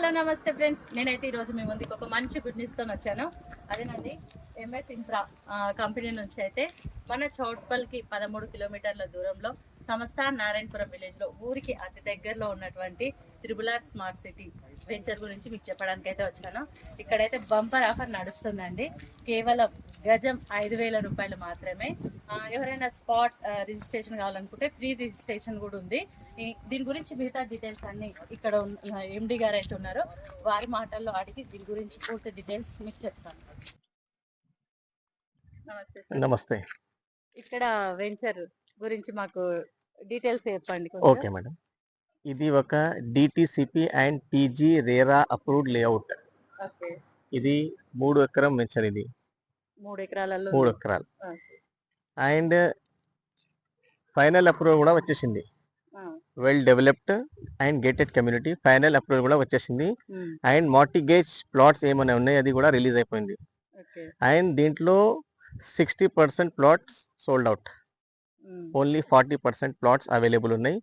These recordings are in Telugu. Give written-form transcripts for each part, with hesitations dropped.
హలో నమస్తే ఫ్రెండ్స్, నేనైతే ఈరోజు మీ ముందుకు ఒక మంచి గుడ్ న్యూస్తో వచ్చాను. అదేనండి, ఎంఎస్ ఇన్ఫ్రా కంపెనీ నుంచి అయితే మన చౌట్పల్కి 13 కిలోమీటర్ల దూరంలో సంస్థ నారాయణపురం విలేజ్లో ఊరికి అతి దగ్గరలో ఉన్నటువంటి త్రిబులార్ స్మార్ట్ సిటీ వెంచర్ గురించి మీకు చెప్పడానికి అయితే వచ్చాను. ఇక్కడైతే బంపర్ ఆఫర్ నడుస్తుందండి. కేవలం గజం 5,000 రూపాయలు మాత్రమే. ఎవరైనా స్పాట్ రిజిస్ట్రేషన్ కావాలనుకుంటే ఫ్రీ రిజిస్ట్రేషన్ కూడా ఉంది. దీని గురించి మిగతా డీటెయిల్స్ అన్ని ఇక్కడ ఎండి గారు అయితే ఉన్నారో వారి మాటల్లో అడిగి దీని గురించి పూర్తి డీటెయిల్స్ మీకు చెప్తాను. నమస్తే. ఇక్కడ వెంచర్ గురించి మాకు డీటెయిల్స్ చెప్పండి. ఓకే మేడం, ఇది ఒక DTCP and PG RERA approved layout. ఇది 3 ఎకరం వెంచర్. ఇది 3 ఎకరాలలో 3 ఎకరాలు అండ్ ఫైనల్ అప్రూవల్ కూడా వచ్చేసింది. Well developed and gated community final approval కూడా వచ్చేసింది. అండ్ మార్టిగేజ్ ప్లాట్స్ ఏమైనా ఉన్నాయి అది కూడా రిలీజ్ అయిపోయింది. అండ్ దీంట్లో 60% plots sold out, only 40% plots available ఉన్నాయి.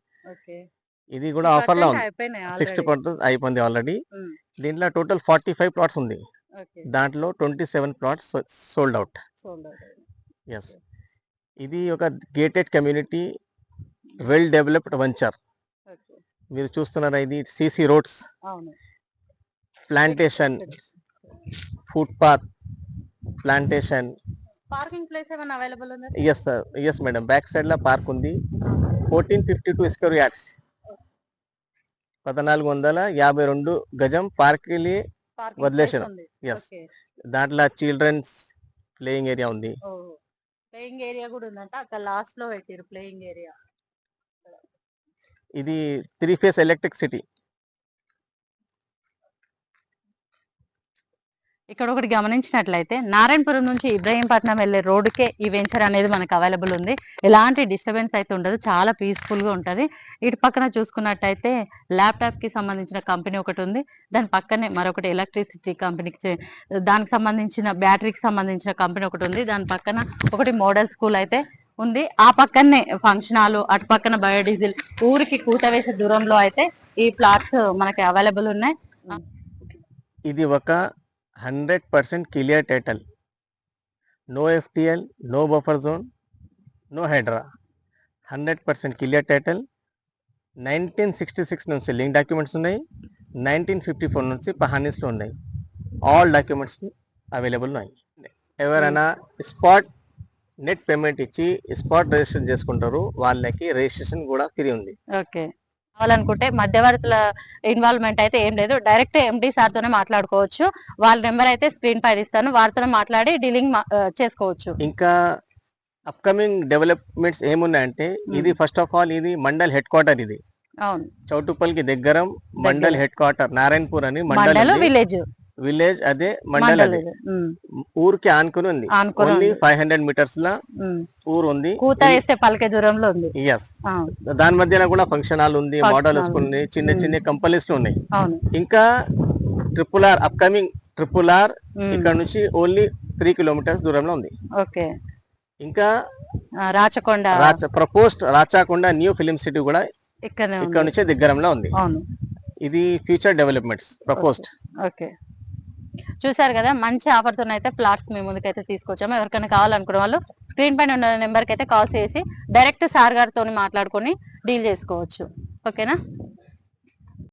ఇది కూడా ఆఫర్ లో ఉంది. 60% అయిపోయింది ఆల్రెడీ. దీంట్లో టోటల్ 45 ప్లాట్స్ ఉంది. దాంట్లో 27 ప్లాట్స్ సోల్డ్ అవుట్. ఎస్, ఇది ఒక gated community well developed venture. మీరు చూస్తున్నారా, ఇది CC roads, plantation, foot path, plantation. Parking place ఏమైనా అవైలబుల్ ఉందా? Yes sir, yes madam, back side లో పార్క్ ఉంది. 1452 స్క్వేర్ యార్డ్స్, 1452 గజం పార్క్ వదిలేసాను. ఎస్, దాంట్లో చిల్డ్రన్స్ ప్లేయింగ్ ఏరియా ఉంది. ప్లేయింగ్ ఏరియా కూడా ఉందంట, అక్కడ లాస్ట్ లో పెట్టారు ప్లేయింగ్ ఏరియా. ఇది 3 ఫేస్ ఎలక్ట్రిసిటీ. ఇక్కడ ఒకటి గమనించినట్లయితే నారాయణపురం నుంచి ఇబ్రహీంపట్నం వెళ్లే రోడ్డుకే ఈ వెంచర్ అనేది మనకు అవైలబుల్ ఉంది. ఎలాంటి డిస్టర్బెన్స్ అయితే ఉండదు, చాలా పీస్ఫుల్ గా ఉంటది. ఇటు పక్కన చూసుకున్నట్టయితే ల్యాప్టాప్ కి సంబంధించిన కంపెనీ ఒకటి ఉంది. దాని పక్కనే మరొకటి ఎలక్ట్రిసిటీ కంపెనీకి దానికి సంబంధించిన బ్యాటరీకి సంబంధించిన కంపెనీ ఒకటి ఉంది. దాని పక్కన ఒకటి మోడల్ స్కూల్ అయితే ఉంది. ఆ పక్కనే ఫంక్షన్ హాల్, అటు పక్కన బయోడీజిల్, ఊరికి కూత వేసే దూరంలో అయితే ఈ ప్లాట్స్ మనకి అవైలబుల్ ఉన్నాయి. ఇది ఒక 100% clear title, no FTL, no buffer zone, no Hydraa. 100% clear title. 1966 నుంచి లింక్ డాక్యుమెంట్స్ ఉన్నాయి. 1954 నుంచి పహానీస్లో ఉన్నాయి. ఆల్ డాక్యుమెంట్స్ అవైలబుల్ ఉన్నాయి. ఎవరైనా స్పాట్ నెట్ పేమెంట్ ఇచ్చి స్పాట్ రిజిస్ట్రేషన్ చేసుకుంటారు, వాళ్ళకి రిజిస్ట్రేషన్ కూడా ఫ్రీ ఉంది. ఓకే, కావాలనుకుంటే మధ్యవర్తుల ఇన్వాల్వ్మెంట్ అయితే ఏం లేదు, డైరెక్ట్ ఎండి సార్ తోనే మాట్లాడుకోవచ్చు. వాళ్ళ నెంబర్ అయితే స్క్రీన్ పైన ఇస్తాను, వారితో మాట్లాడి డీలింగ్ చేసుకోవచ్చు. ఇంకా అప్కమింగ్ డెవలప్మెంట్స్ ఏమున్నాయంటే, ఇది ఫస్ట్ ఆఫ్ ఆల్ ఇది మండల్ హెడ్ క్వార్టర్. ఇది అవును, చౌటుప్పల్కి దగ్గర మండల్ హెడ్ క్వార్టర్ నారాయణపూర్ అని మండల్ విలేజ్. అదే మండల్, అదే ఊరికి ఆనుకుని ఉంది. ఓన్లీ 500 మీటర్స్ లా ఊరు ఉంది, పలికే దూరంలో ఉంది. ఎస్, దాని మధ్యన కూడా ఫంక్షన్ హాల్ ఉంది, మోడల్ స్కూల్ ఉంది, చిన్న చిన్న కంపెనీస్ ఉన్నాయి. ఇంకా ట్రిపుల్ ఆర్ ఇక్కడ నుంచి ఓన్లీ 3 కిలోమీటర్స్ దూరంలో ఉంది. ఓకే, ఇంకా Rachakonda proposed Rachakonda new film city కూడా ఇక్కడ నుంచి దగ్గరలో ఉంది. ఇది ఫ్యూచర్ డెవలప్మెంట్స్ ప్రపోజ్డ్. ఓకే, చూసారు కదా, మంచి ఆఫర్తో అయితే ప్లాట్స్ మీ ముందుకైతే తీసుకొచ్చాము. ఎవరికైనా కావాలనుకున్న వాళ్ళు స్క్రీన్ పైన ఉన్న నెంబర్కి అయితే కాల్ చేసి డైరెక్ట్ సార్ గారితో మాట్లాడుకొని డీల్ చేసుకోవచ్చు. ఓకేనా?